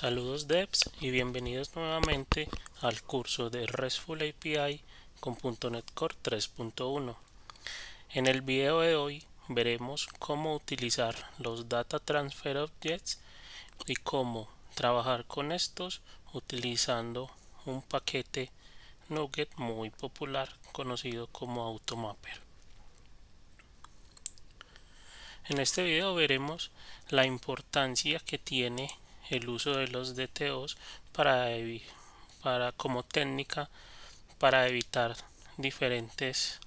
Saludos devs y bienvenidos nuevamente al curso de RESTful API con .NET Core 3.1. En el video de hoy veremos cómo utilizar los Data Transfer Objects y cómo trabajar con estos utilizando un paquete Nugget muy popular conocido como Automapper. En este video veremos la importancia que tiene el uso de los DTOs como técnica para evitar diferentes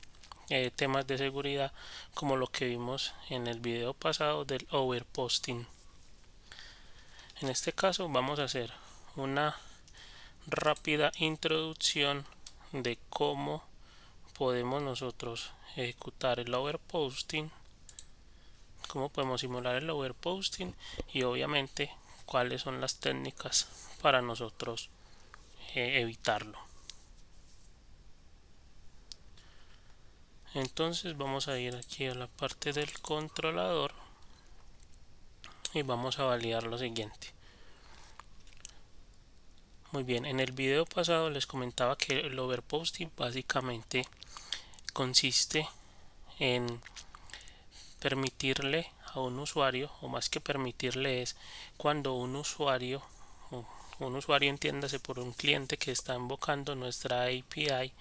temas de seguridad, como lo que vimos en el video pasado del overposting. En este caso vamos a hacer una rápida introducción de cómo podemos nosotros ejecutar el overposting, cómo podemos simular el overposting y obviamente cuáles son las técnicas para nosotros evitarlo. Entonces vamos a ir aquí a la parte del controlador y vamos a validar lo siguiente. Muy bien, en el video pasado les comentaba que el overposting básicamente consiste en permitirle a un usuario, o más que permitirle, es cuando un usuario entiéndase por un cliente que está invocando nuestra API,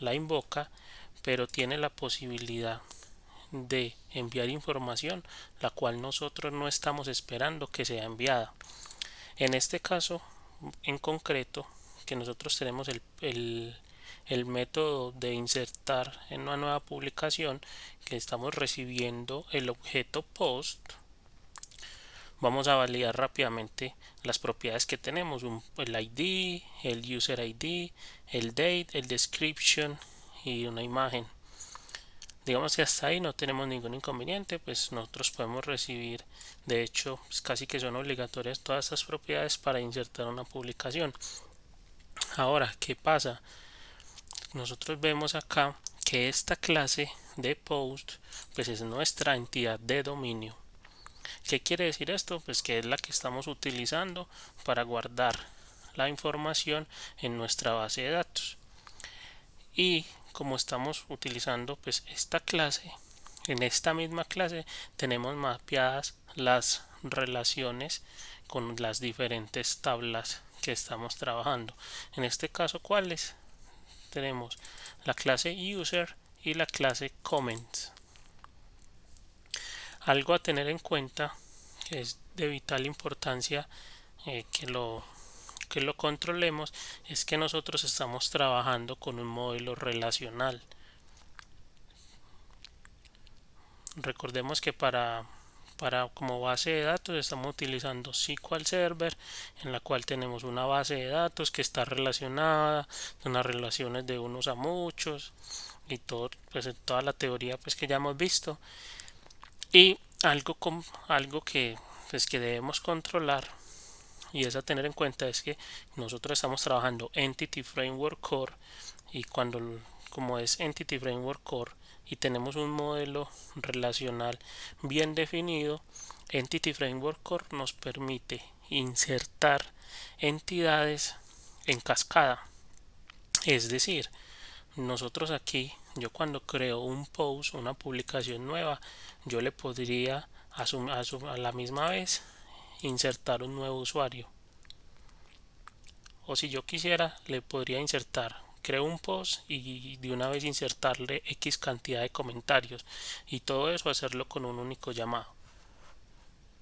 la invoca, pero tiene la posibilidad de enviar información la cual nosotros no estamos esperando que sea enviada. En este caso en concreto, que nosotros tenemos el método de insertar en una nueva publicación, que estamos recibiendo el objeto post, vamos a validar rápidamente las propiedades que tenemos: el ID, el user ID, el date, el description y una imagen. Digamos que hasta ahí no tenemos ningún inconveniente, pues nosotros podemos recibir, de hecho pues casi que son obligatorias todas estas propiedades para insertar una publicación. Ahora, ¿qué pasa? Nosotros vemos acá que esta clase de post pues es nuestra entidad de dominio. ¿Qué quiere decir esto? Pues que es la que estamos utilizando para guardar la información en nuestra base de datos. Y como estamos utilizando pues esta clase, en esta misma clase tenemos mapeadas las relaciones con las diferentes tablas que estamos trabajando. En este caso, ¿cuáles? Tenemos la clase user y la clase comments. Algo a tener en cuenta, que es de vital importancia que lo controlemos, es que nosotros estamos trabajando con un modelo relacional. Recordemos que para como base de datos estamos utilizando SQL Server, en la cual tenemos una base de datos que está relacionada, unas relaciones de unos a muchos y todo, pues toda la teoría pues que ya hemos visto. Y algo que pues que debemos controlar y es a tener en cuenta es que nosotros estamos trabajando Entity Framework Core, y como es Entity Framework Core y tenemos un modelo relacional bien definido, Entity Framework Core nos permite insertar entidades en cascada. Es decir, nosotros aquí, yo cuando creo un post, una publicación nueva, yo le podría a la misma vez insertar un nuevo usuario, o si yo quisiera le podría insertar, creo un post y de una vez insertarle X cantidad de comentarios, y todo eso hacerlo con un único llamado.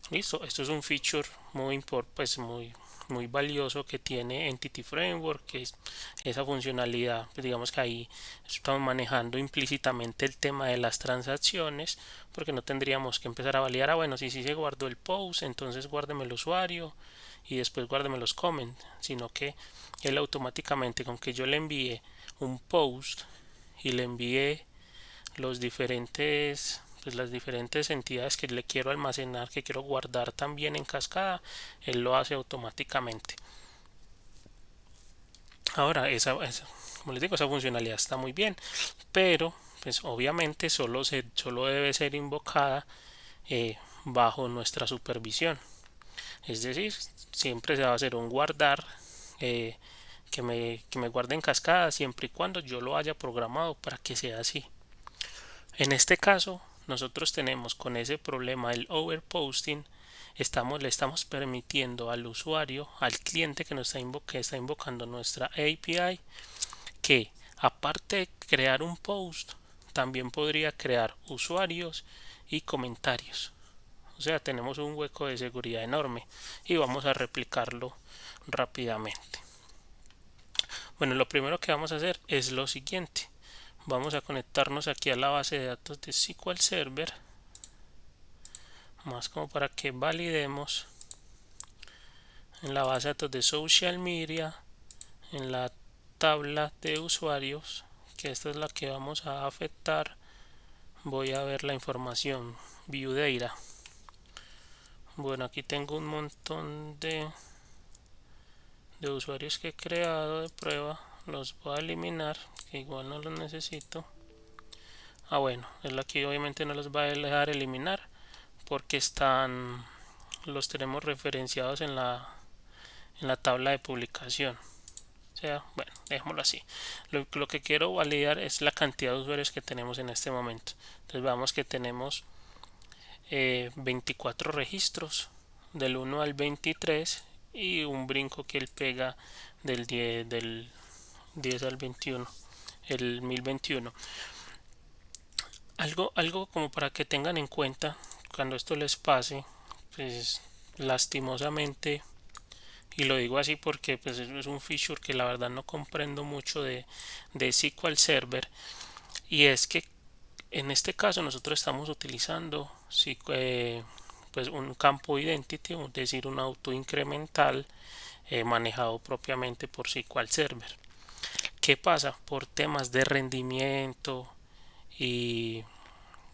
Listo, esto es un feature muy valioso que tiene Entity Framework, que es esa funcionalidad. Pues digamos que ahí estamos manejando implícitamente el tema de las transacciones, porque no tendríamos que empezar a validar, bueno, si se guardó el post, entonces guárdeme el usuario y después guárdeme los comments, sino que él automáticamente, con que yo le envíe un post y le envíe los diferentes las diferentes entidades que le quiero almacenar, que quiero guardar también en cascada, él lo hace automáticamente. Ahora, como les digo, esa funcionalidad está muy bien, pero pues obviamente solo debe ser invocada bajo nuestra supervisión. Es decir, siempre se va a hacer un guardar que me guarde en cascada siempre y cuando yo lo haya programado para que sea así. En este caso, nosotros tenemos con ese problema el overposting, le estamos permitiendo al usuario, al cliente que que está invocando nuestra API, que aparte de crear un post, también podría crear usuarios y comentarios. O sea, tenemos un hueco de seguridad enorme y vamos a replicarlo rápidamente. Bueno, lo primero que vamos a hacer es lo siguiente. Vamos a conectarnos aquí a la base de datos de SQL Server, más como para que validemos en la base de datos de Social Media, en la tabla de usuarios, que esta es la que vamos a afectar. Voy a ver la información View Data. Bueno, aquí tengo un montón de usuarios que he creado de prueba. Los voy a eliminar, que igual no los necesito. Bueno, es aquí obviamente no los va a dejar eliminar porque los tenemos referenciados en la tabla de publicación. O sea, bueno, dejémoslo así. Lo que quiero validar es la cantidad de usuarios que tenemos en este momento. Entonces vamos que tenemos 24 registros del 1 al 23 y un brinco que él pega del 10 al 21, el 1021. Algo como para que tengan en cuenta cuando esto les pase, pues lastimosamente, y lo digo así porque pues es un feature que la verdad no comprendo mucho de SQL Server, y es que en este caso nosotros estamos utilizando pues un campo identity, es decir, un auto incremental manejado propiamente por SQL Server. ¿Qué pasa? Por temas de rendimiento y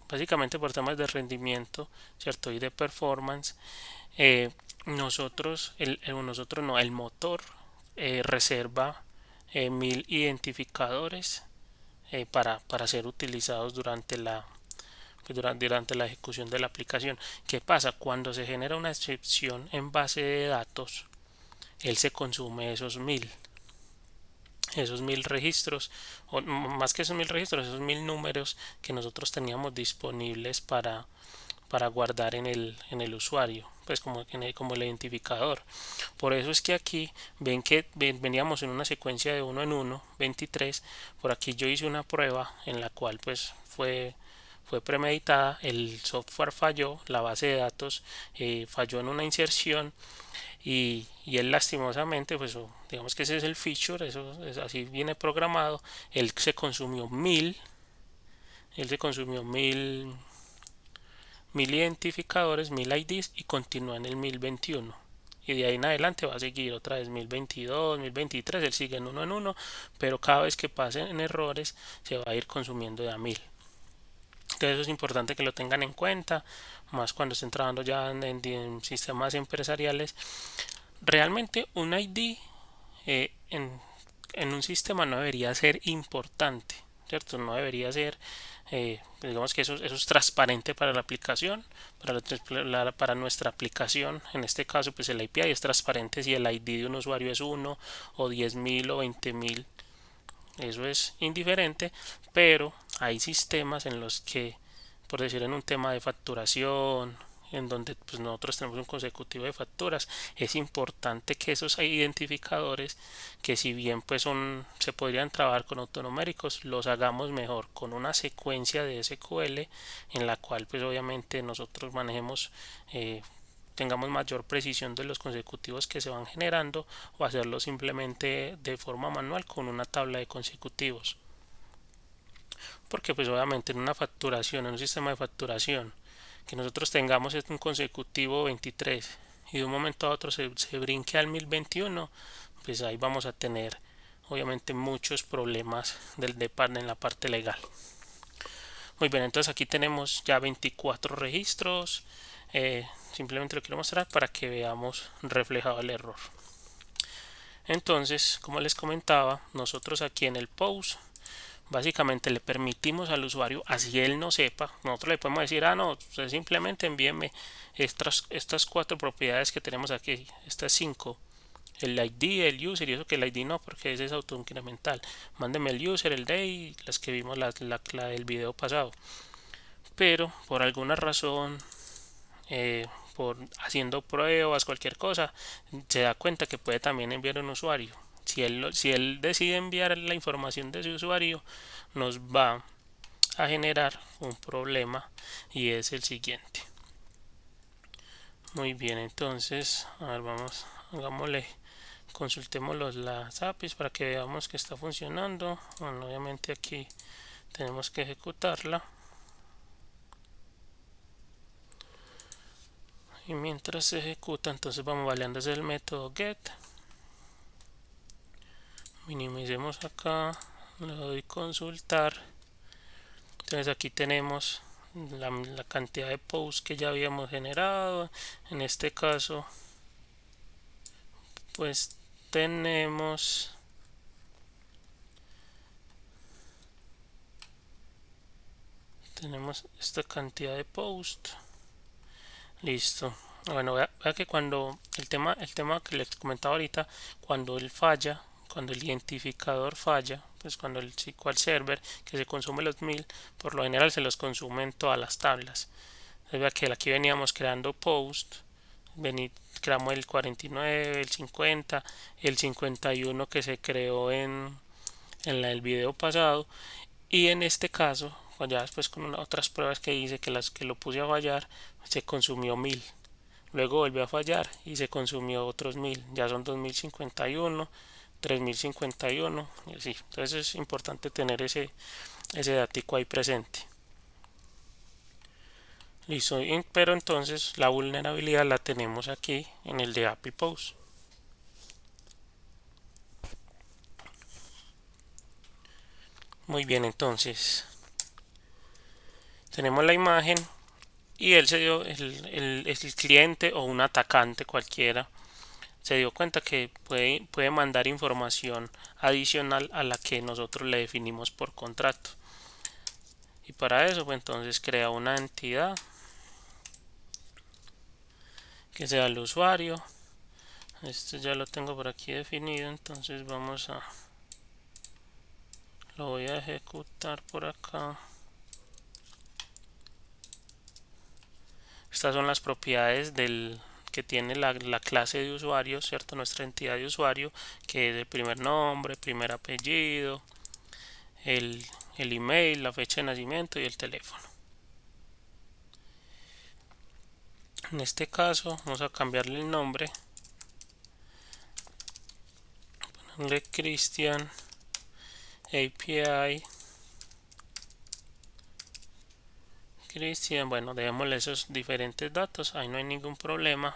básicamente por temas de rendimiento, ¿cierto? Y de performance, eh, nosotros no, el motor reserva 1000 identificadores para ser utilizados durante la ejecución de la aplicación. ¿Qué pasa? Cuando se genera una excepción en base de datos, él se consume esos 1000 registros, o más que esos 1000 registros, esos 1000 números que nosotros teníamos disponibles para guardar en el usuario, pues como el identificador. Por eso es que aquí ven que veníamos en una secuencia de uno en uno, 23. Por aquí yo hice una prueba en la cual pues fue premeditada, el software falló, la base de datos falló en una inserción y él lastimosamente, pues digamos que ese es el feature, así viene programado, él se consumió 1000, él se consumió 1000 identificadores, 1000 IDs y continúa en el 1021. Y de ahí en adelante va a seguir otra vez 1022, 1023, él sigue en uno, pero cada vez que pasen errores se va a ir consumiendo de a 1000. Entonces eso es importante que lo tengan en cuenta, más cuando estén trabajando ya en sistemas empresariales. Realmente un ID en un sistema no debería ser importante, ¿cierto? No debería ser, digamos que eso es transparente para la aplicación, para nuestra aplicación. En este caso, pues el API es transparente si el ID de un usuario es 1 o 10.000 o 20.000. Eso es indiferente, pero hay sistemas en los que, por decir en un tema de facturación, en donde pues nosotros tenemos un consecutivo de facturas, es importante que esos identificadores, que si bien pues se podrían trabajar con autonuméricos, los hagamos mejor con una secuencia de SQL en la cual pues obviamente nosotros manejemos tengamos mayor precisión de los consecutivos que se van generando, o hacerlo simplemente de forma manual con una tabla de consecutivos. Porque pues obviamente en una facturación, en un sistema de facturación, que nosotros tengamos un consecutivo 23 y de un momento a otro se brinque al 1021, pues ahí vamos a tener obviamente muchos problemas en la parte legal. Muy bien, entonces aquí tenemos ya 24 registros. Simplemente lo quiero mostrar para que veamos reflejado el error. Entonces, como les comentaba, nosotros aquí en el post Básicamente le permitimos al usuario, así él no sepa, nosotros le podemos decir, ah no, usted simplemente envíeme estas cuatro propiedades que tenemos aquí, estas cinco, el ID, el user, y eso que el ID no, porque ese es autoincremental. Mándeme el user, el day, las que vimos la del video pasado. Pero por alguna razón, por haciendo pruebas, cualquier cosa, se da cuenta que puede también enviar un usuario. Si él decide enviar la información de su usuario, nos va a generar un problema y es el siguiente. Muy bien, entonces, a ver, vamos, hagámosle, consultemos las APIs para que veamos que está funcionando. Bueno, obviamente aquí tenemos que ejecutarla. Y mientras se ejecuta, entonces vamos validando desde el método get. Minimicemos acá, le doy consultar. Entonces aquí tenemos la cantidad de posts que ya habíamos generado. En este caso, pues tenemos esta cantidad de posts. Listo. Bueno, vea que cuando el tema que les comentaba ahorita, cuando él falla, cuando el identificador falla, pues cuando el SQL Server que se consume los 1000, por lo general se los consume en todas las tablas. Entonces vea que aquí veníamos creando post, creamos el 49, el 50, el 51 que se creó en el video pasado, y en este caso, ya después con otras pruebas que hice que las que lo puse a fallar, se consumió 1000. Luego volvió a fallar y se consumió otros 1000. Ya son 2051, 3051 y así. Entonces es importante tener ese datico ahí presente. Listo, pero entonces la vulnerabilidad la tenemos aquí en el de API Post. Muy bien, entonces tenemos la imagen y él se dio, el cliente o un atacante cualquiera, se dio cuenta que puede mandar información adicional a la que nosotros le definimos por contrato. Y para eso, pues entonces crea una entidad que sea el usuario. Este ya lo tengo por aquí definido, entonces lo voy a ejecutar por acá. Estas son las propiedades que tiene la clase de usuario, ¿cierto? Nuestra entidad de usuario, que es el primer nombre, primer apellido, el, el email, la fecha de nacimiento y el teléfono. En este caso vamos a cambiarle el nombre, ponerle Cristian API Cristian. Bueno, dejémosle esos diferentes datos, ahí no hay ningún problema,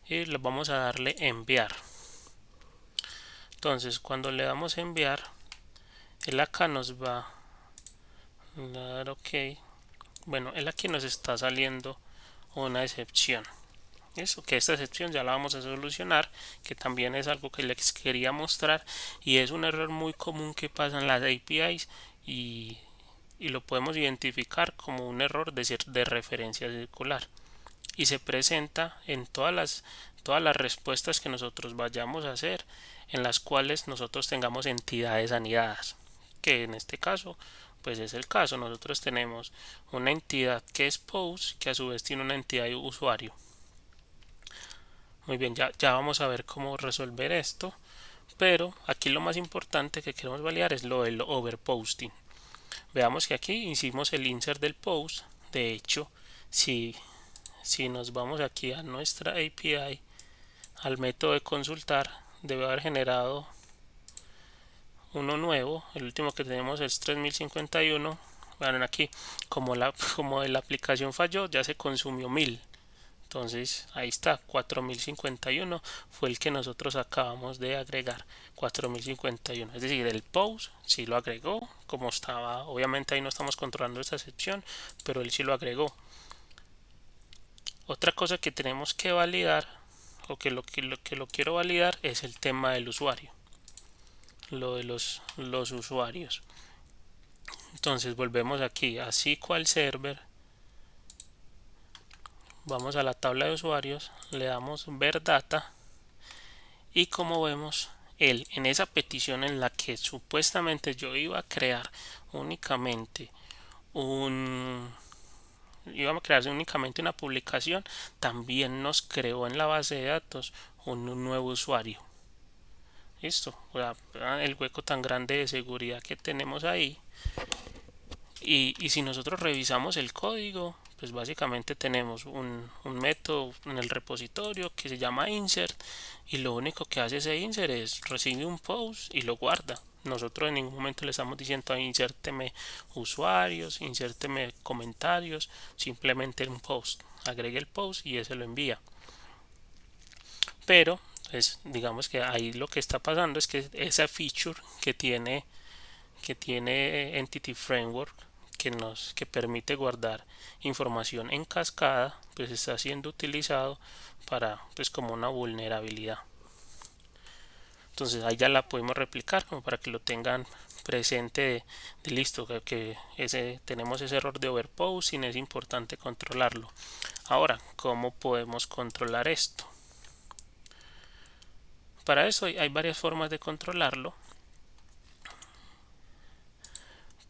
y le vamos a darle enviar. Entonces cuando le damos enviar, él acá nos va a dar ok. Bueno, él aquí nos está saliendo una excepción. Eso, que esta excepción ya la vamos a solucionar, que también es algo que les quería mostrar y es un error muy común que pasa en las APIs y lo podemos identificar como un error de referencia circular y se presenta en todas las respuestas que nosotros vayamos a hacer, en las cuales nosotros tengamos entidades anidadas, que en este caso pues es el caso. Nosotros tenemos una entidad que es post, que a su vez tiene una entidad de usuario. Muy bien, ya vamos a ver cómo resolver esto, pero aquí lo más importante que queremos validar es lo del overposting. Veamos que aquí hicimos el insert del post. De hecho, si nos vamos aquí a nuestra API, al método de consultar, debe haber generado uno nuevo. El último que tenemos es 3051. Vean aquí, como la aplicación falló, ya se consumió 1000. Entonces ahí está, 4051 fue el que nosotros acabamos de agregar, 4051. Es decir, el post sí lo agregó como estaba. Obviamente ahí no estamos controlando esta sección, pero él sí lo agregó. Otra cosa que tenemos que validar, o que lo quiero validar, es el tema del usuario. lo de los usuarios. Entonces volvemos aquí a SQL Server, vamos a la tabla de usuarios, le damos ver data y como vemos en esa petición en la que supuestamente yo iba a crear únicamente iba a crearse únicamente una publicación, también nos creó en la base de datos un nuevo usuario. Listo, el hueco tan grande de seguridad que tenemos ahí. Y si nosotros revisamos el código, pues básicamente tenemos un método en el repositorio que se llama insert y lo único que hace ese insert es recibe un post y lo guarda. Nosotros en ningún momento le estamos diciendo insérteme usuarios, insérteme comentarios, simplemente un post, agregue el post y ese lo envía. Pero pues digamos que ahí lo que está pasando es que esa feature que tiene Entity Framework que permite guardar información en cascada, pues está siendo utilizado para pues como una vulnerabilidad. Entonces ahí ya la podemos replicar como para que lo tengan presente de listo que tenemos ese error de overposting, es importante controlarlo. Ahora, ¿cómo podemos controlar esto? Para eso hay varias formas de controlarlo,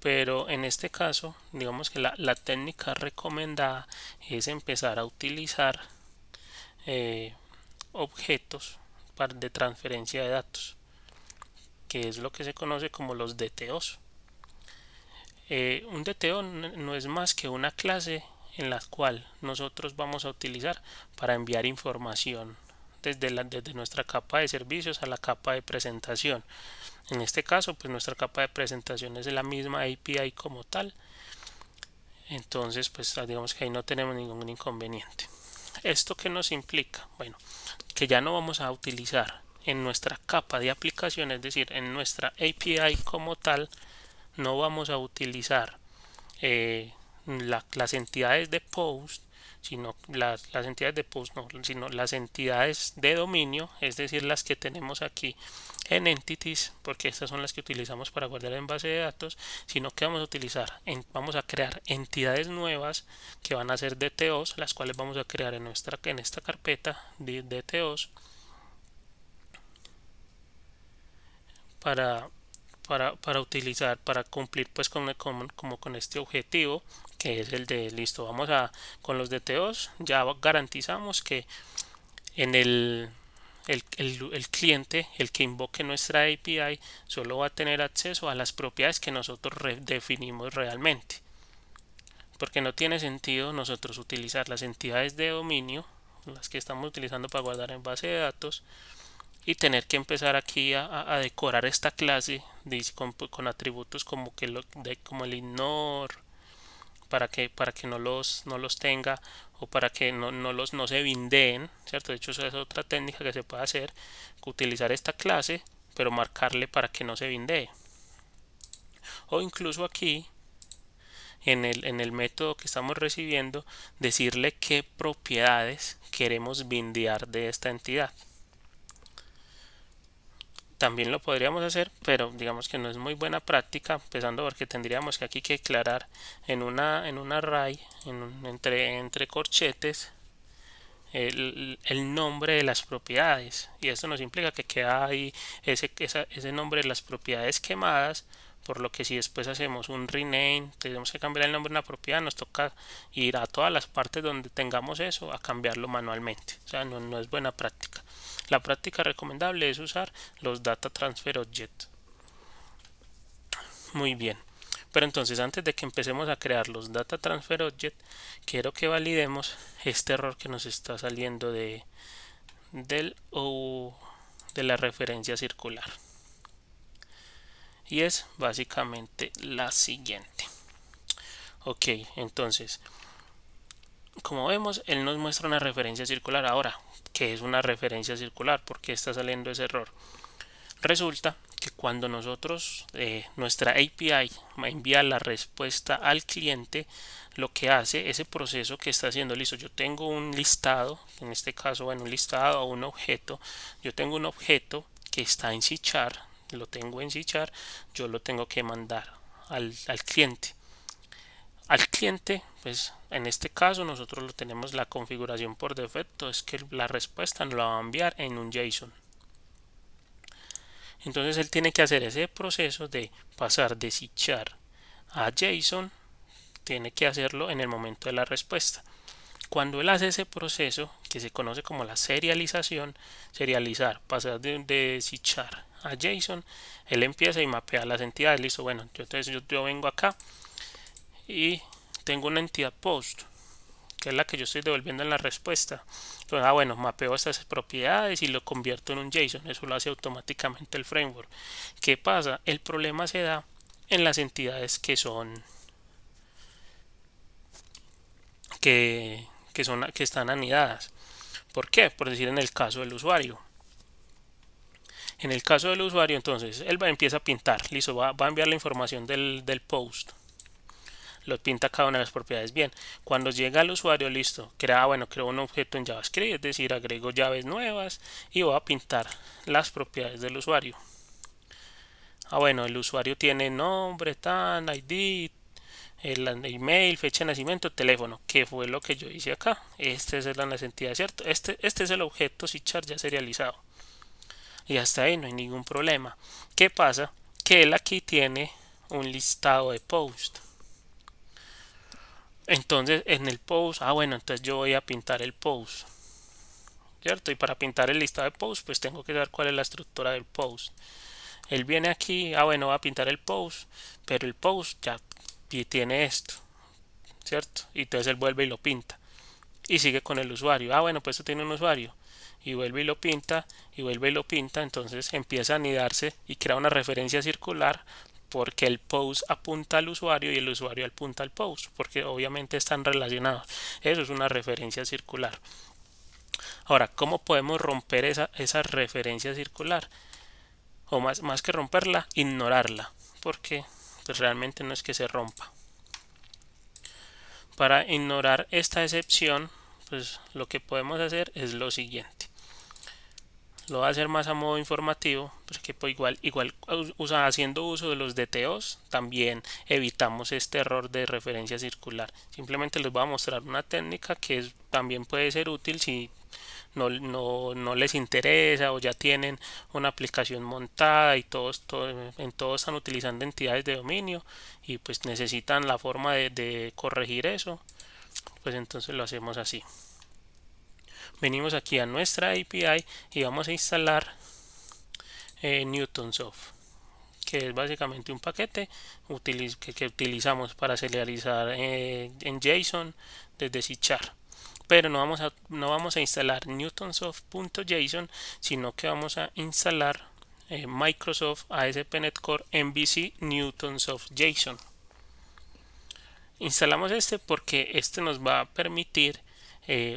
pero en este caso digamos que la técnica recomendada es empezar a utilizar objetos de transferencia de datos, que es lo que se conoce como los DTOs. Un DTO no es más que una clase en la cual nosotros vamos a utilizar para enviar información desde nuestra capa de servicios a la capa de presentación. En este caso, pues nuestra capa de presentación es la misma API como tal. Entonces, pues digamos que ahí no tenemos ningún inconveniente. ¿Esto qué nos implica? Bueno, que ya no vamos a utilizar en nuestra capa de aplicación, es decir, en nuestra API como tal, no vamos a utilizar las entidades de post, sino las entidades de post no, sino las entidades de dominio, es decir, las que tenemos aquí en entities, porque estas son las que utilizamos para guardar en base de datos, sino que vamos a utilizar, vamos a crear entidades nuevas que van a ser DTOs, las cuales vamos a crear en esta carpeta de DTOs para utilizar, para cumplir pues con este objetivo que es el de listo, con los DTOs ya garantizamos que en el cliente, el que invoque nuestra API, solo va a tener acceso a las propiedades que nosotros definimos realmente, porque no tiene sentido nosotros utilizar las entidades de dominio, las que estamos utilizando para guardar en base de datos, y tener que empezar aquí a decorar esta clase con atributos como el ignore para que no los tenga o para que no se bindeen, ¿cierto? De hecho, esa es otra técnica que se puede hacer, utilizar esta clase pero marcarle para que no se bindee, o incluso aquí en el método que estamos recibiendo decirle qué propiedades queremos bindear de esta entidad. También lo podríamos hacer, pero digamos que no es muy buena práctica, empezando porque tendríamos que aquí que declarar en un array, entre corchetes, el nombre de las propiedades, y esto nos implica que queda ahí ese nombre de las propiedades quemadas, por lo que si después hacemos un rename, tenemos que cambiar el nombre de una propiedad, nos toca ir a todas las partes donde tengamos eso a cambiarlo manualmente. O sea, no es buena práctica. La práctica recomendable es usar los Data Transfer Objects. Muy bien. Pero entonces antes de que empecemos a crear los Data Transfer Object, quiero que validemos este error que nos está saliendo de la referencia circular. Y es básicamente la siguiente. Ok, entonces, como vemos, él nos muestra una referencia circular. Ahora, ¿qué es una referencia circular? ¿Por qué está saliendo ese error? Resulta que cuando nuestra API envía la respuesta al cliente, lo que hace ese proceso que está haciendo, listo, yo tengo un listado, en este caso, bueno, un listado o un objeto, yo tengo un objeto que está en C# lo tengo en C#, yo lo tengo que mandar al cliente. Al cliente, pues en este caso nosotros lo tenemos la configuración por defecto, es que la respuesta nos la va a enviar en un JSON. Entonces él tiene que hacer ese proceso de pasar de C# a JSON, tiene que hacerlo en el momento de la respuesta. Cuando él hace ese proceso, que se conoce como la serialización, serializar, pasar de C# a JSON, él empieza y mapea las entidades. Listo, bueno, entonces yo vengo acá y tengo una entidad post, que es la que yo estoy devolviendo en la respuesta. Entonces, bueno, mapeo estas propiedades y lo convierto en un JSON. Eso lo hace automáticamente el framework. ¿Qué pasa? El problema se da en las entidades que están anidadas. ¿Por qué? Por decir en el caso del usuario. En el caso del usuario, entonces, él empieza a pintar. Listo, va a enviar la información del post. Lo pinta cada una de las propiedades bien. Cuando llega al usuario, listo, creo un objeto en JavaScript, es decir, agrego llaves nuevas y voy a pintar las propiedades del usuario. Bueno, el usuario tiene nombre, tan, ID, el email, fecha de nacimiento, teléfono, que fue lo que yo hice acá. Este es la entidad, ¿cierto? Este es el objeto C# ya serializado. Y hasta ahí no hay ningún problema. ¿Qué pasa? Que él aquí tiene un listado de post. Entonces en el post, entonces yo voy a pintar el post, ¿cierto? Y para pintar el listado de post, pues tengo que saber cuál es la estructura del post. Él viene aquí, va a pintar el post, pero el post ya tiene esto, ¿cierto? Y entonces él vuelve y lo pinta. Y sigue con el usuario. Pues esto tiene un usuario. Y vuelve y lo pinta, y vuelve y lo pinta. Entonces empieza a anidarse y crea una referencia circular porque el post apunta al usuario y el usuario apunta al post, porque obviamente están relacionados. Eso es una referencia circular. Ahora, ¿cómo podemos romper esa referencia circular? O más que romperla, ignorarla, porque pues realmente no es que se rompa. Para ignorar esta excepción, pues lo que podemos hacer es lo siguiente. Lo voy a hacer más a modo informativo, porque pues igual haciendo uso de los DTOs también evitamos este error de referencia circular. Simplemente les voy a mostrar una técnica que también puede ser útil si no les interesa o ya tienen una aplicación montada y todos están utilizando entidades de dominio y pues necesitan la forma de corregir eso, pues entonces lo hacemos así. Venimos aquí a nuestra API y vamos a instalar Newtonsoft, que es básicamente un paquete que utilizamos para serializar en JSON desde C#. Pero no vamos a instalar Newtonsoft.json, sino que vamos a instalar Microsoft ASP.NET Core MVC Newtonsoft JSON. Instalamos este porque este nos va a permitir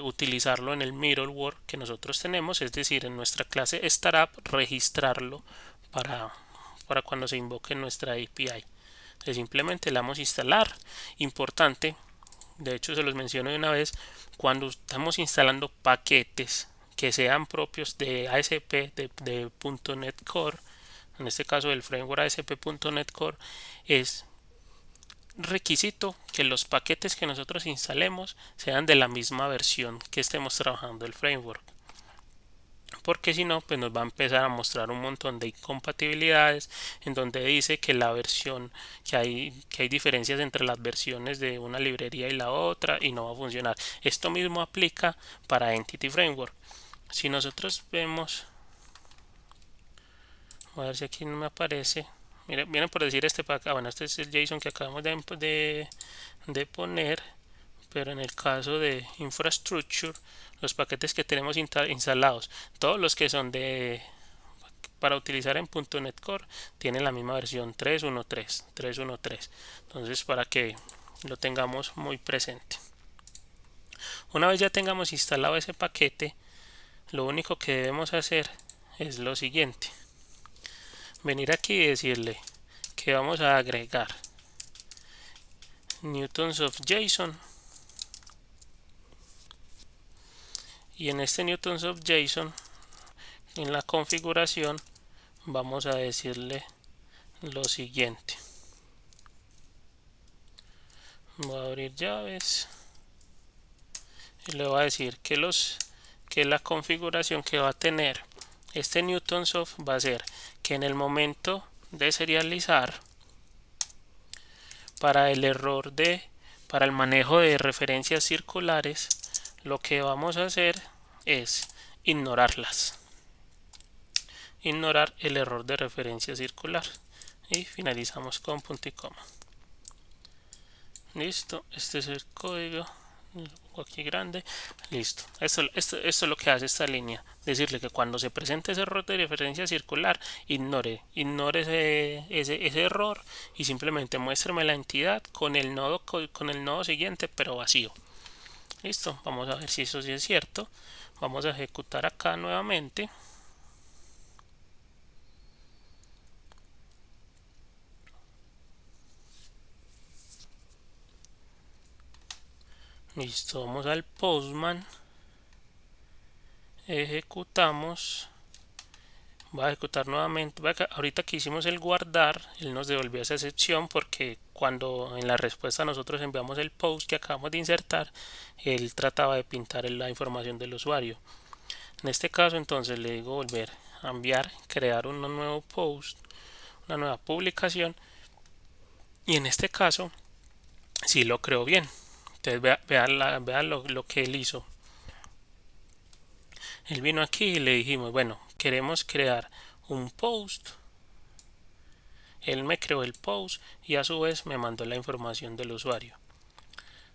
utilizarlo en el middleware que nosotros tenemos, es decir, en nuestra clase startup, registrarlo para cuando se invoque nuestra API. Entonces simplemente le damos a instalar. Importante, de hecho se los menciono de una vez, cuando estamos instalando paquetes que sean propios de ASP, de .NET Core, en este caso del framework ASP.NET Core, es requisito que los paquetes que nosotros instalemos sean de la misma versión que estemos trabajando el framework, porque si no, pues nos va a empezar a mostrar un montón de incompatibilidades en donde dice que la versión que hay diferencias entre las versiones de una librería y la otra y no va a funcionar. Esto mismo aplica para Entity Framework. Si nosotros vemos, a ver si aquí no me aparece. Miren por decir este para acá. Este es el JSON que acabamos de poner, pero en el caso de infrastructure, los paquetes que tenemos instalados, todos los que son para utilizar en .NET Core tienen la misma versión 3.1.3. Entonces, para que lo tengamos muy presente. Una vez ya tengamos instalado ese paquete, lo único que debemos hacer es lo siguiente: venir aquí y decirle que vamos a agregar Newtonsoft JSON, y en este Newtonsoft JSON, en la configuración, vamos a decirle lo siguiente. Voy a abrir llaves y le voy a decir que la configuración que va a tener este Newtonsoft va a ser que en el momento de serializar, para el manejo de referencias circulares, lo que vamos a hacer es ignorarlas, ignorar el error de referencia circular, y finalizamos con punto y coma. Listo, este es el código, lo pongo aquí grande, listo. Esto es lo que hace esta línea, decirle que cuando se presente ese error de referencia circular, ignore ese error y simplemente muéstrame la entidad con el nodo siguiente, pero vacío. Listo, vamos a ver si eso sí es cierto. Vamos a ejecutar acá nuevamente. Listo, vamos al Postman, ejecutamos, va a ejecutar nuevamente. Ahorita que hicimos el guardar, él nos devolvió esa excepción porque cuando en la respuesta nosotros enviamos el post que acabamos de insertar, él trataba de pintar la información del usuario. En este caso entonces le digo volver a enviar, crear un nuevo post, una nueva publicación, y en este caso sí lo creo bien. Entonces vean lo que él hizo. Él vino aquí y le dijimos, bueno, queremos crear un post. Él me creó el post y a su vez me mandó la información del usuario.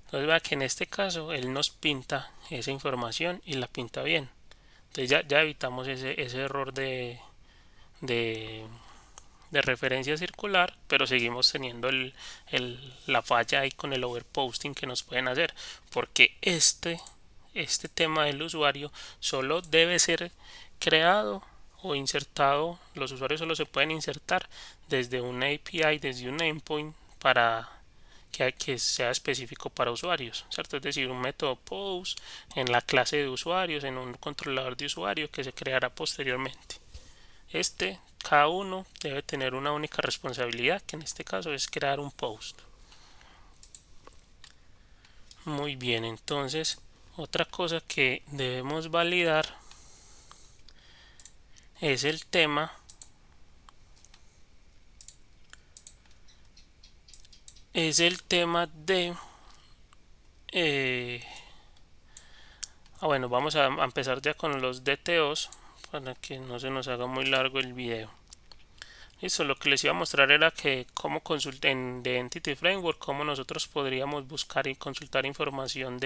Entonces vea que en este caso él nos pinta esa información y la pinta bien. Entonces ya evitamos ese error de, de referencia circular, pero seguimos teniendo la falla ahí con el overposting que nos pueden hacer, porque este tema del usuario solo debe ser creado o insertado, los usuarios solo se pueden insertar desde una API, desde un endpoint, para que sea específico para usuarios, ¿cierto? Es decir, un método post en la clase de usuarios, en un controlador de usuario que se creará posteriormente. Cada uno debe tener una única responsabilidad, que en este caso es crear un post. Muy bien, entonces otra cosa que debemos validar es el tema de bueno, vamos a empezar ya con los DTOs para que no se nos haga muy largo el video. Listo, lo que les iba a mostrar era que cómo consulten de Entity Framework, cómo nosotros podríamos buscar y consultar información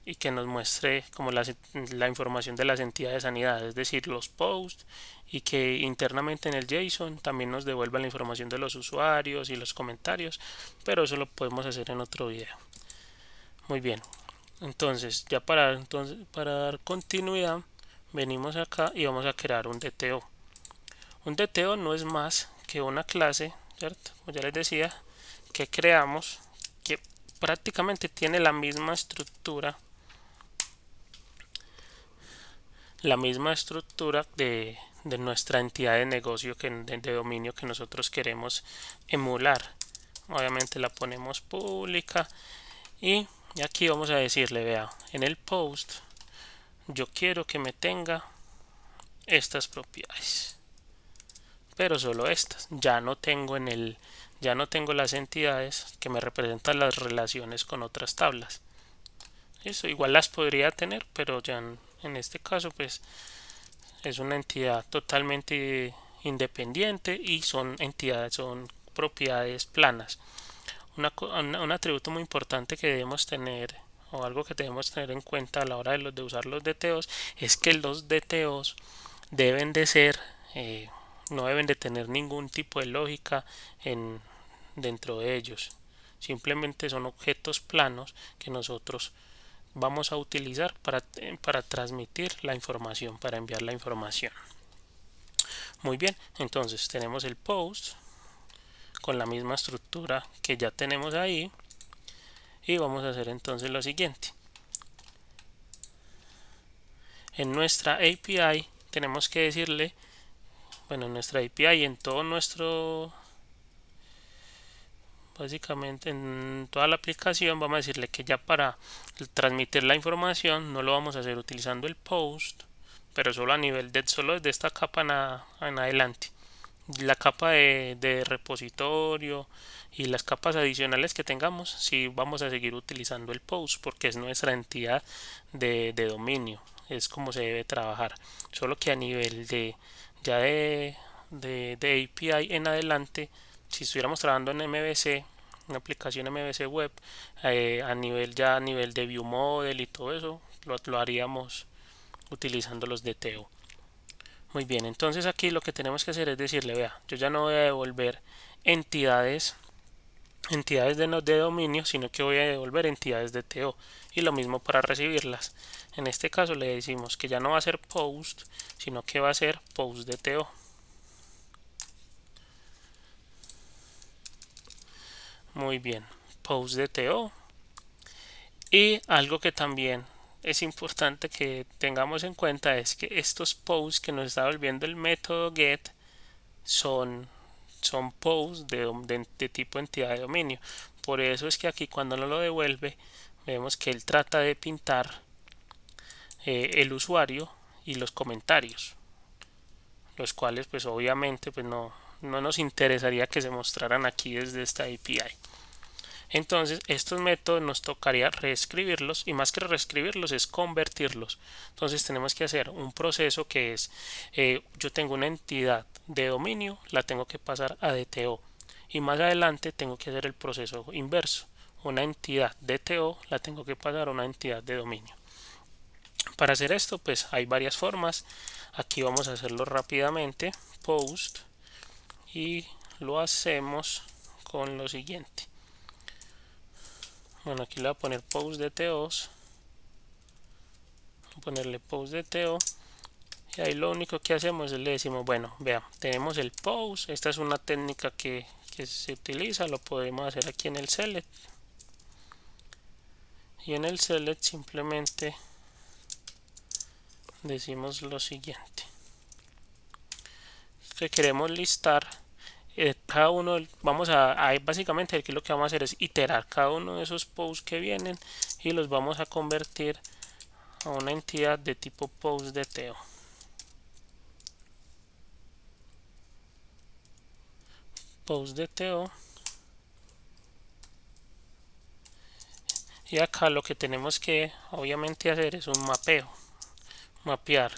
y que nos muestre como la información de las entidades sanidad, es decir, los posts, y que internamente en el JSON también nos devuelva la información de los usuarios y los comentarios, pero eso lo podemos hacer en otro video. Muy bien, entonces ya para dar continuidad, venimos acá y vamos a crear un DTO. Un DTO no es más que una clase, ¿cierto? Como ya les decía, que creamos, que prácticamente tiene la misma estructura de nuestra entidad de negocio, de dominio que nosotros queremos emular. Obviamente la ponemos pública y aquí vamos a decirle, vea, en el post yo quiero que me tenga estas propiedades, pero solo estas. Ya no tengo las entidades que me representan las relaciones con otras tablas. Eso igual las podría tener, pero ya en este caso pues es una entidad totalmente independiente y son propiedades planas. Un atributo muy importante que debemos tener, o algo que debemos tener en cuenta a la hora de usar los DTOs, es que los DTOs deben de ser, no deben de tener ningún tipo de lógica dentro de ellos. Simplemente son objetos planos que nosotros vamos a utilizar para transmitir la información, para enviar la información. Muy bien, entonces tenemos el post con la misma estructura que ya tenemos ahí, y vamos a hacer entonces lo siguiente. en nuestra API tenemos que decirle, bueno, en nuestra API, en todo nuestro, básicamente en toda la aplicación, vamos a decirle que ya para transmitir la información no lo vamos a hacer utilizando el post, pero solo a nivel de, solo de esta capa en adelante. La capa de repositorio y las capas adicionales que tengamos, si vamos a seguir utilizando el post porque es nuestra entidad de dominio, es como se debe trabajar, solo que a nivel de ya de API en adelante, si estuviéramos trabajando en MVC, una aplicación MVC web, a nivel ya a nivel de view model y todo eso, lo haríamos utilizando los DTO. Muy bien, entonces aquí lo que tenemos que hacer es decirle, vea, yo ya no voy a devolver entidades, entidades de dominio, sino que voy a devolver entidades de TO. Y lo mismo para recibirlas. En este caso le decimos que ya no va a ser post, sino que va a ser post de TO. Muy bien, post de TO. Y algo que también es importante que tengamos en cuenta es que estos posts que nos está devolviendo el método get son posts de tipo entidad de dominio. Por eso es que aquí cuando no lo devuelve, vemos que él trata de pintar el usuario y los comentarios, los cuales pues obviamente pues no nos interesaría que se mostraran aquí desde esta API. Entonces estos métodos nos tocaría reescribirlos y más que reescribirlos es convertirlos. Entonces tenemos que hacer un proceso que es, yo tengo una entidad de dominio, la tengo que pasar a DTO y más adelante tengo que hacer el proceso inverso. Una entidad DTO la tengo que pasar a una entidad de dominio. Para hacer esto pues hay varias formas. Aquí vamos a hacerlo rápidamente. Post y lo hacemos con lo siguiente. Bueno, aquí le voy a poner post de TOs. Voy a ponerle post de TO. Y ahí lo único que hacemos es le decimos, bueno, vea, tenemos el post. Esta es una técnica que se utiliza. Lo podemos hacer aquí en el select. Y en el select simplemente decimos lo siguiente. Que queremos listar cada uno, vamos a básicamente aquí lo que vamos a hacer es iterar cada uno de esos posts que vienen y los vamos a convertir a una entidad de tipo post de TO. Post de TO. Y acá lo que tenemos que obviamente hacer es un mapeo, mapear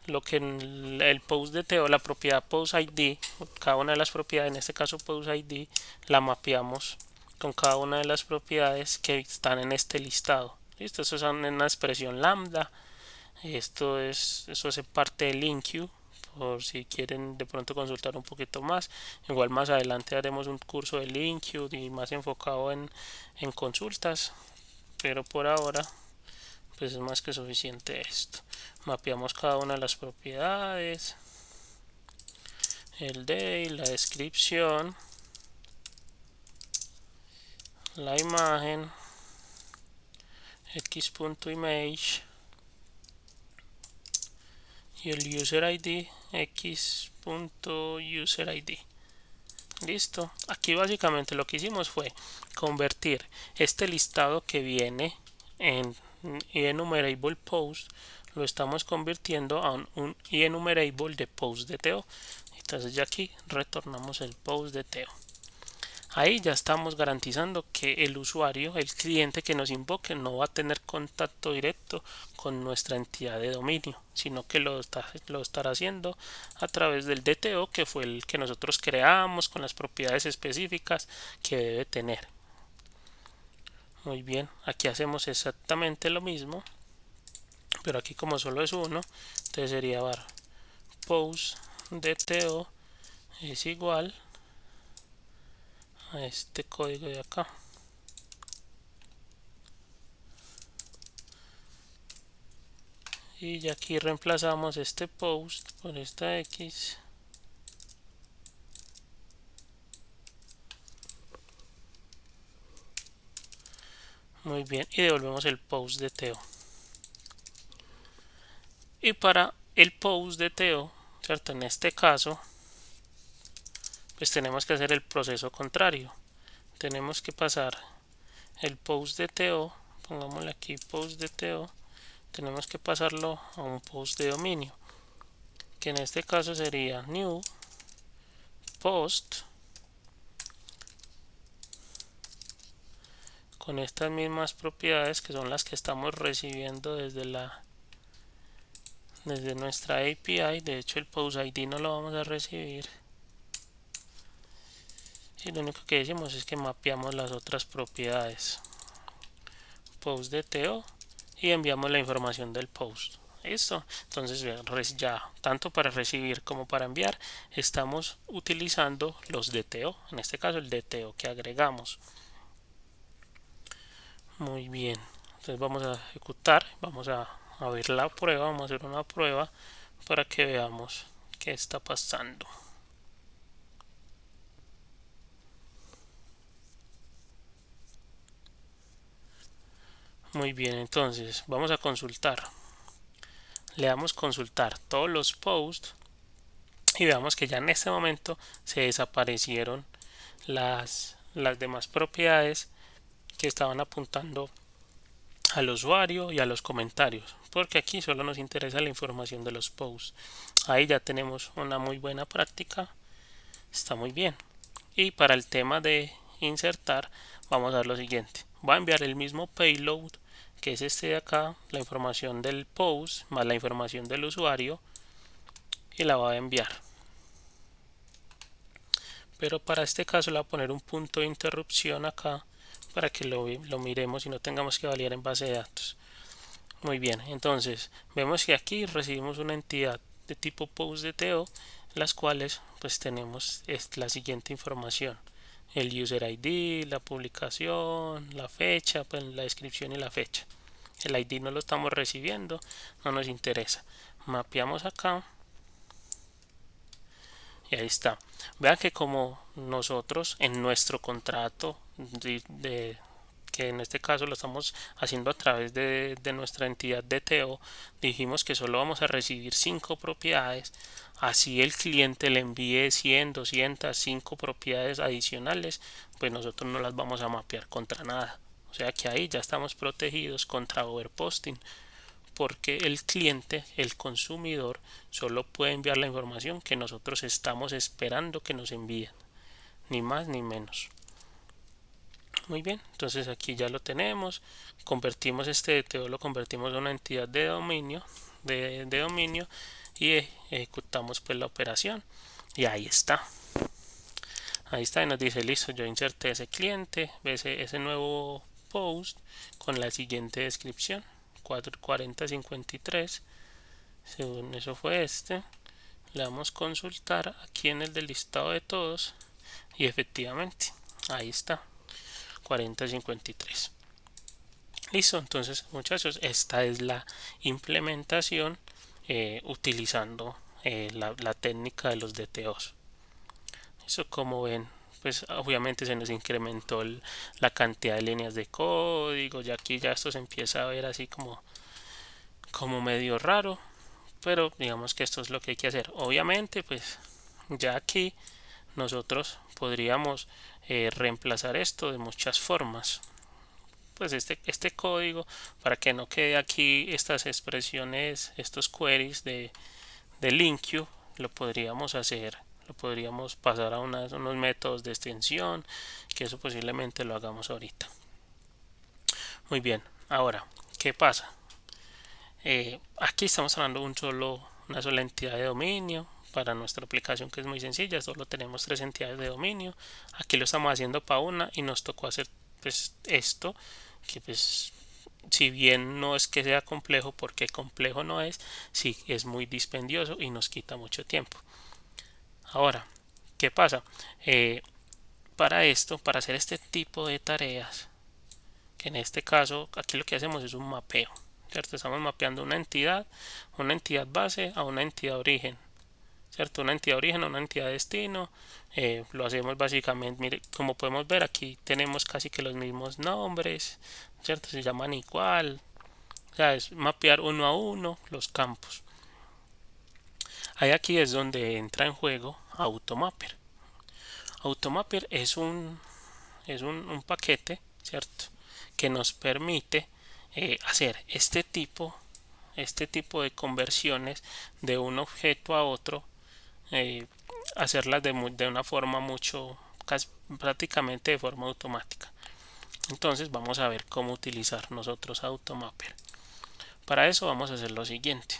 lo que el post de TO, la propiedad post ID, cada una de las propiedades, en este caso post ID, la mapeamos con cada una de las propiedades que están en este listado. Listo, eso es una expresión lambda. Eso hace parte del LINQ, por si quieren de pronto consultar un poquito más. Igual más adelante haremos un curso de LINQ y más enfocado en consultas, pero por ahora pues es más que suficiente esto. Mapeamos cada una de las propiedades, el day, la descripción, la imagen, x.image y el user ID, x.userid. Listo. Aquí básicamente lo que hicimos fue convertir este listado que viene en enumerable post, lo estamos convirtiendo a un enumerable de post de TO. Entonces ya aquí retornamos el post de TO. Ahí ya estamos garantizando que el usuario, el cliente que nos invoque, no va a tener contacto directo con nuestra entidad de dominio, sino que lo estará haciendo a través del DTO, que fue el que nosotros creamos con las propiedades específicas que debe tener. Muy bien, aquí hacemos exactamente lo mismo, pero aquí como solo es uno, entonces sería var post DTO es igual a este código de acá. Y ya aquí reemplazamos este post por esta X. Muy bien, y devolvemos el post de TO. Y para el post DTO, ¿cierto? En este caso, pues tenemos que hacer el proceso contrario. Tenemos que pasar el post DTO, pongámosle aquí post DTO, tenemos que pasarlo a un post de dominio, que en este caso sería new post con estas mismas propiedades que son las que estamos recibiendo desde nuestra API. De hecho, el post ID no lo vamos a recibir, y lo único que decimos es que mapeamos las otras propiedades post DTO y enviamos la información del post. Listo. Entonces ya tanto para recibir como para enviar estamos utilizando los DTO, en este caso el DTO que agregamos. Muy bien, entonces vamos a ejecutar, vamos a ver la prueba, vamos a hacer una prueba para que veamos qué está pasando. Muy bien, entonces vamos a consultar. Le damos consultar todos los posts y veamos que ya en este momento se desaparecieron las demás propiedades que estaban apuntando al usuario y a los comentarios, porque aquí solo nos interesa la información de los posts. Ahí ya tenemos una muy buena práctica, está muy bien. Y para el tema de insertar vamos a ver lo siguiente: va a enviar el mismo payload, que es este de acá, la información del post más la información del usuario, y la va a enviar. Pero para este caso le voy a poner un punto de interrupción acá para que lo miremos y no tengamos que validar en base de datos. Muy bien, entonces vemos que aquí recibimos una entidad de tipo postDTO, las cuales pues tenemos la siguiente información: el user ID, la publicación, la fecha, pues la descripción y la fecha. El ID no lo estamos recibiendo, no nos interesa. Mapeamos acá y ahí está. Vean que como nosotros en nuestro contrato que en este caso lo estamos haciendo a través de nuestra entidad DTO, dijimos que solo vamos a recibir 5 propiedades, así el cliente le envíe 100, 200, 5 propiedades adicionales, pues nosotros no las vamos a mapear contra nada. O sea que ahí ya estamos protegidos contra overposting, porque el cliente, el consumidor, solo puede enviar la información que nosotros estamos esperando que nos envíen, ni más ni menos. Muy bien, entonces aquí ya lo tenemos. Convertimos este DTO, lo convertimos a una entidad de dominio, y ejecutamos pues la operación. Y ahí está. Ahí está, y nos dice: listo, yo inserté ese cliente, ese nuevo post con la siguiente descripción: 4053. Según eso fue este. Le damos consultar aquí en el del listado de todos y efectivamente ahí está, 4053. Listo, entonces muchachos, esta es la implementación utilizando la técnica de los DTOs. Eso, como ven, pues obviamente se nos incrementó la cantidad de líneas de código, y aquí ya esto se empieza a ver así como medio raro, pero digamos que esto es lo que hay que hacer. Obviamente pues ya aquí nosotros podríamos reemplazar esto de muchas formas. Pues este código, para que no quede aquí estas expresiones, estos queries de LINQ, lo podríamos hacer, lo podríamos pasar a unos métodos de extensión, que eso posiblemente lo hagamos ahorita. Muy bien, ahora, ¿qué pasa? Aquí estamos hablando de una sola entidad de dominio. Para nuestra aplicación, que es muy sencilla, solo tenemos 3 entidades de dominio. Aquí lo estamos haciendo para una y nos tocó hacer pues esto, que pues si bien no es que sea complejo, porque complejo no es, sí es muy dispendioso y nos quita mucho tiempo. Ahora, ¿qué pasa? Para esto, para hacer este tipo de tareas, que en este caso aquí lo que hacemos es un mapeo, ¿cierto? Estamos mapeando una entidad base a una entidad origen, ¿cierto? Una entidad origen a una entidad destino. Lo hacemos básicamente, mire, como podemos ver aquí tenemos casi que los mismos nombres, ¿cierto? Se llaman igual, o sea, es mapear uno a uno los campos. Ahí aquí es donde entra en juego Automapper. Automapper es un paquete, ¿cierto? Que nos permite hacer este tipo de conversiones de un objeto a otro, eh, hacerlas de una forma prácticamente de forma automática. Entonces vamos a ver cómo utilizar nosotros Automapper. Para eso vamos a hacer lo siguiente.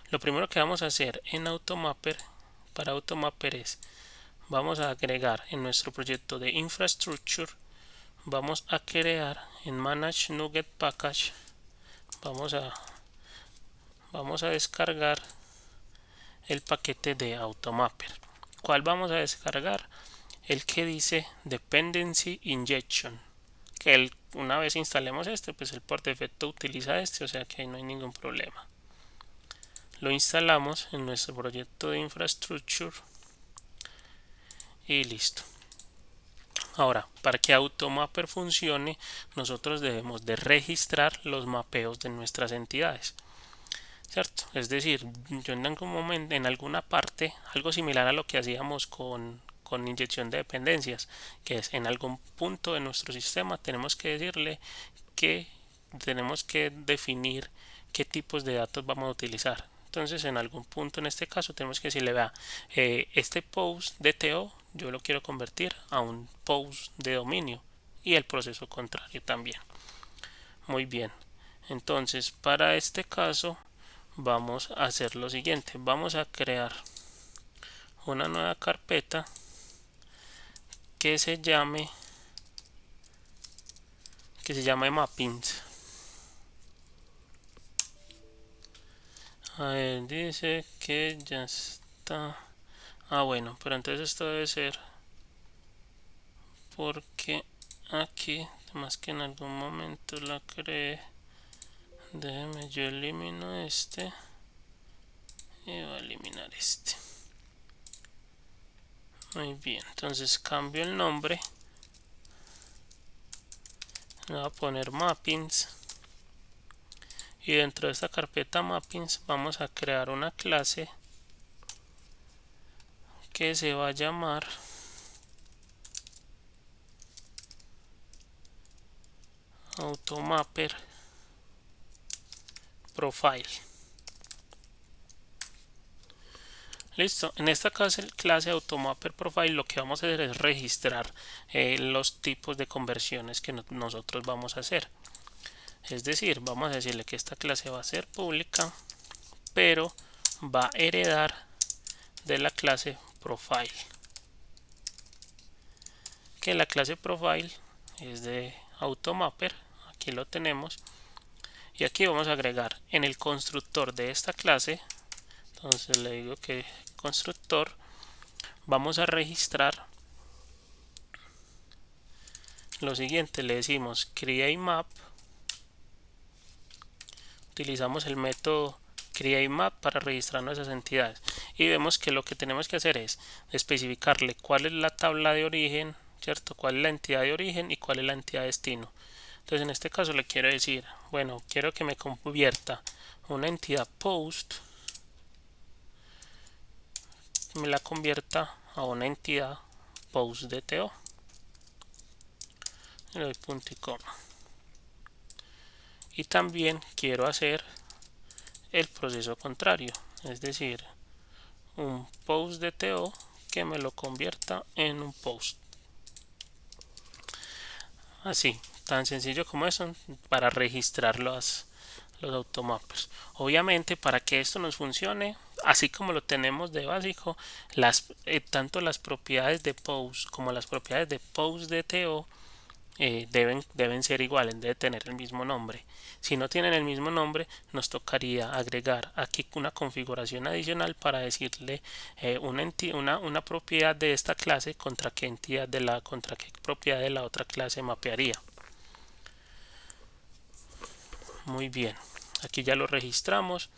Lo primero que vamos a hacer en Automapper, para Automapper es, vamos a agregar en nuestro proyecto de Infrastructure, vamos a crear en Manage Nugget Package, vamos a descargar el paquete de Automapper. ¿Cuál vamos a descargar? El que dice Dependency Injection, que una vez instalemos pues el por defecto utiliza o sea que ahí no hay ningún problema. Lo instalamos en nuestro proyecto de Infrastructure y listo. Ahora, para que Automapper funcione, nosotros debemos de registrar los mapeos de nuestras entidades, ¿cierto? Es decir, yo en algún momento, en alguna parte, algo similar a lo que hacíamos con inyección de dependencias, que es en algún punto de nuestro sistema tenemos que decirle que tenemos que definir qué tipos de datos vamos a utilizar. Entonces, en algún punto, en este caso, tenemos que decirle, vea, este post DTO yo lo quiero convertir a un post de dominio y el proceso contrario también. Muy bien. Entonces, para este caso, vamos a hacer lo siguiente. Vamos a crear una nueva carpeta que se llame mappings. A ver, dice que ya está. Bueno, pero entonces esto debe ser porque aquí, más que en algún momento la creé. Déjeme, yo elimino este y voy a eliminar este. Muy bien, entonces cambio el nombre. Le voy a poner mappings. Y dentro de esta carpeta mappings vamos a crear una clase que se va a llamar Automapper Profile. Listo, en esta clase Automapper Profile lo que vamos a hacer es registrar los tipos de conversiones que nosotros vamos a hacer. Es decir, vamos a decirle que esta clase va a ser pública, pero va a heredar de la clase Profile. Que la clase Profile es de Automapper, aquí lo tenemos. Y aquí vamos a agregar en el constructor de esta clase, entonces le digo que constructor, vamos a registrar lo siguiente, le decimos createMap, utilizamos el método createMap para registrar nuestras entidades y vemos que lo que tenemos que hacer es especificarle cuál es la tabla de origen, ¿cierto? Cuál es la entidad de origen y cuál es la entidad de destino. Entonces en este caso le quiero decir, bueno, quiero que me convierta una entidad post, me la convierta a una entidad post DTO. Le doy punto y coma. Y también quiero hacer el proceso contrario, es decir, un post DTO que me lo convierta en un post. Así, tan sencillo como eso, para registrar los automappers. Obviamente, para que esto nos funcione, así como lo tenemos de básico, tanto las propiedades de post como las propiedades de post DTO deben ser iguales, deben tener el mismo nombre. Si no tienen el mismo nombre, nos tocaría agregar aquí una configuración adicional para decirle una propiedad de esta clase contra qué propiedad de la otra clase mapearía. Muy bien, aquí ya lo registramos.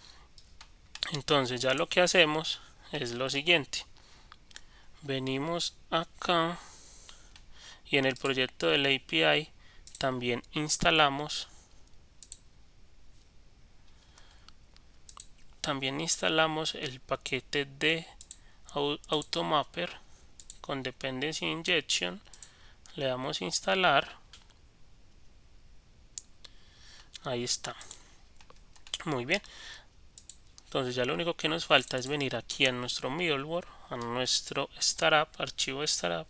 Entonces ya lo que hacemos es lo siguiente. Venimos acá y en el proyecto del API también instalamos también instalamos el paquete de Automapper con Dependency Injection, le damos instalar, ahí está. Muy bien, entonces ya lo único que nos falta es venir aquí a nuestro middleware, a nuestro startup, archivo startup,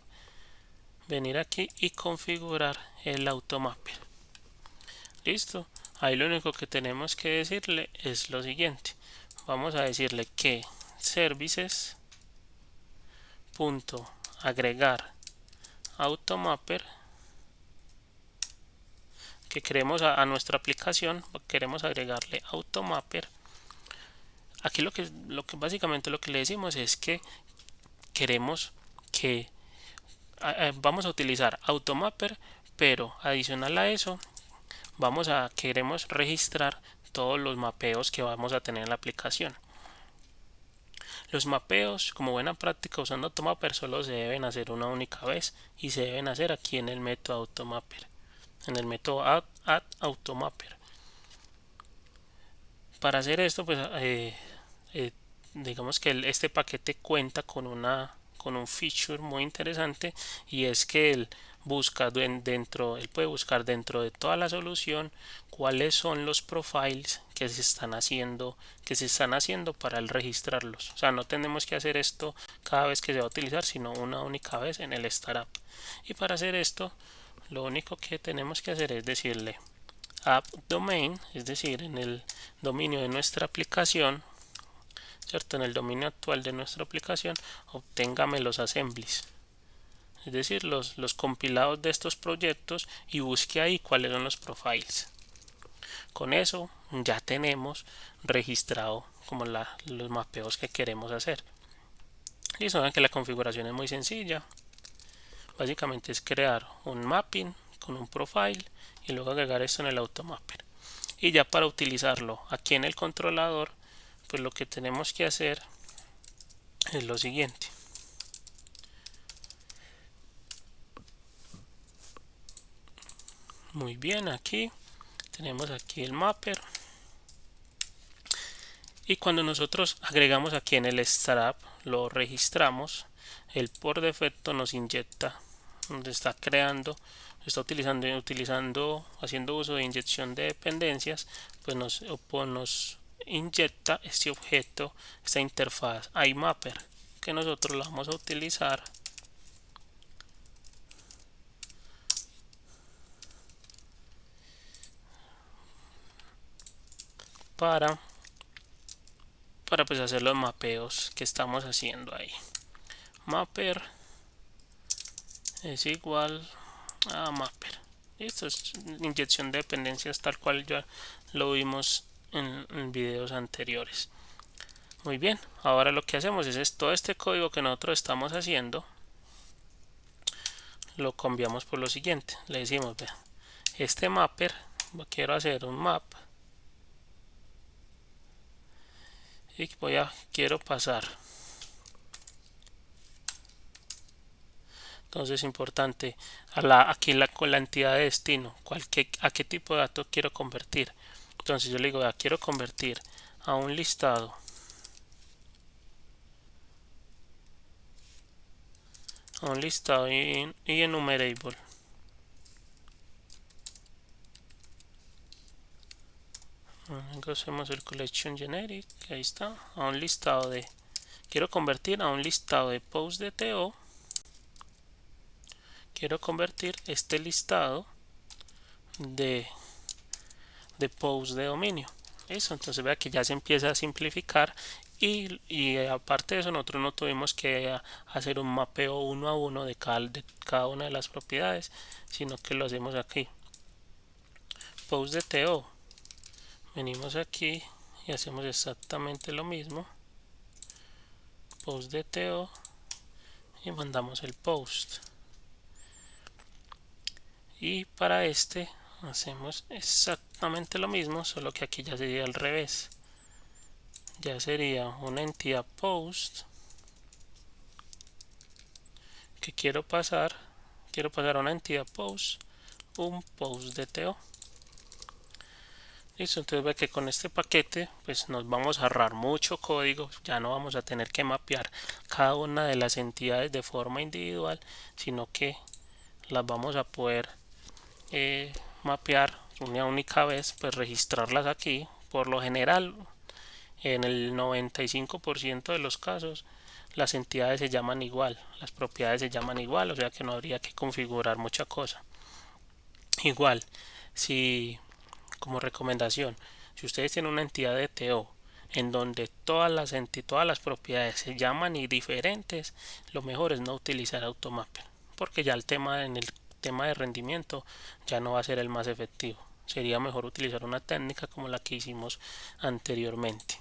venir aquí y configurar el Automapper. Listo, ahí lo único que tenemos que decirle es lo siguiente. Vamos a decirle que services punto agregar Automapper, que queremos a nuestra aplicación, queremos agregarle Automapper. Aquí lo que básicamente lo que le decimos es que queremos que vamos a utilizar Automapper, pero adicional a eso queremos registrar todos los mapeos que vamos a tener en la aplicación. Los mapeos, como buena práctica usando Automapper, solo se deben hacer una única vez y se deben hacer aquí en el método Automapper, en el método add Automapper. Para hacer esto, pues digamos que este paquete cuenta con un feature muy interesante, y es que él puede buscar dentro de toda la solución cuáles son los profiles que se están haciendo para el registrarlos. O sea, no tenemos que hacer esto cada vez que se va a utilizar, sino una única vez en el startup. Y para hacer esto, lo único que tenemos que hacer es decirle app domain, es decir, en el dominio de nuestra aplicación, ¿cierto? En el dominio actual de nuestra aplicación, obténgame los assemblies, es decir, los compilados de estos proyectos, y busque ahí cuáles son los profiles. Con eso ya tenemos registrado como los mapeos que queremos hacer. Listo, vean que la configuración es muy sencilla. Básicamente es crear un mapping con un profile y luego agregar esto en el Automapper. Y ya para utilizarlo aquí en el controlador, pues lo que tenemos que hacer es lo siguiente. Muy bien, aquí tenemos aquí el mapper, y cuando nosotros agregamos aquí en el startup, lo registramos, él por defecto nos inyecta, donde está creando, está haciendo uso de inyección de dependencias, pues nos inyecta este objeto, esta interfaz iMapper, que nosotros la vamos a utilizar para pues hacer los mapeos que estamos haciendo ahí. Mapper es igual a mapper. Esto es inyección de dependencias tal cual ya lo vimos en videos anteriores. Muy bien, ahora lo que hacemos es todo este código que nosotros estamos haciendo, lo cambiamos por lo siguiente. Le decimos, vea, este mapper, quiero hacer un map y quiero pasar. Entonces es importante aquí con la entidad de destino, a qué tipo de datos quiero convertir. Entonces yo le digo, quiero convertir a un listado y enumerable. Luego hacemos el collection generic, ahí está, a un listado quiero convertir a un listado de post de TO. Quiero convertir este listado de post de dominio. Eso, entonces vea que ya se empieza a simplificar, y aparte de eso nosotros no tuvimos que hacer un mapeo uno a uno de cada una de las propiedades, sino que lo hacemos aquí. Post de TO, venimos aquí y hacemos exactamente lo mismo. Post de TO y mandamos el post. Y para este hacemos exactamente lo mismo, solo que aquí ya sería al revés. Ya sería una entidad post que quiero pasar a una entidad post un post de TO. Listo, entonces ve que con este paquete pues nos vamos a ahorrar mucho código, ya no vamos a tener que mapear cada una de las entidades de forma individual, sino que las vamos a poder mapear una única vez, pues registrarlas aquí. Por lo general, en el 95% de los casos, las entidades se llaman igual, las propiedades se llaman igual, o sea que no habría que configurar mucha cosa. Igual, si como recomendación, si ustedes tienen una entidad de TO en donde todas las propiedades se llaman y diferentes, lo mejor es no utilizar Automapper, porque ya el tema en el tema de rendimiento ya no va a ser el más efectivo. Sería mejor utilizar una técnica como la que hicimos anteriormente.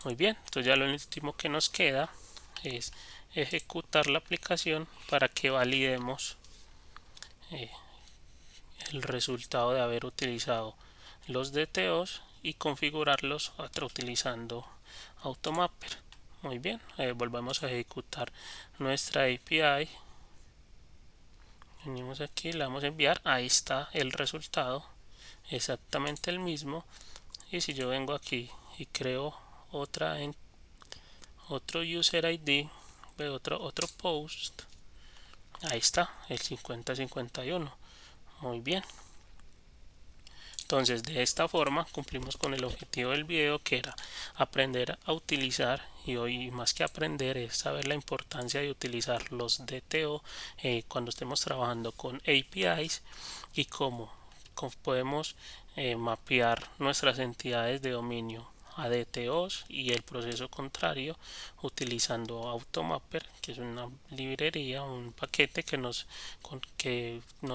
Muy bien, entonces ya lo último que nos queda es ejecutar la aplicación para que validemos eh, el resultado de haber utilizado los DTOs y configurarlos utilizando Automapper. Muy bien, volvemos a ejecutar nuestra API. Venimos aquí, le vamos a enviar, ahí está el resultado, exactamente el mismo. Y si yo vengo aquí y creo otra en otro user ID, veo otro post, ahí está el 5051. Muy bien. Entonces, de esta forma cumplimos con el objetivo del video, que era aprender a utilizar, y hoy más que aprender es saber la importancia de utilizar los DTO cuando estemos trabajando con APIs, y cómo podemos mapear nuestras entidades de dominio a DTOs y el proceso contrario utilizando Automapper, que es una librería, un paquete que nos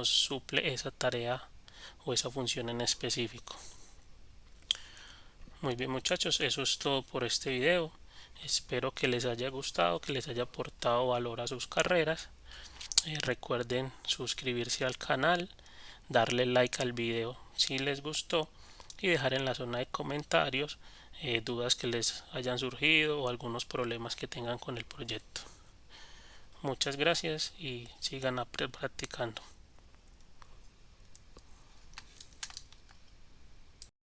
suple esa tarea o esa función en específico. Muy bien, muchachos, eso es todo por este video. Espero que les haya gustado, que les haya aportado valor a sus carreras. Recuerden suscribirse al canal, darle like al video si les gustó y dejar en la zona de comentarios dudas que les hayan surgido o algunos problemas que tengan con el proyecto. Muchas gracias y sigan practicando.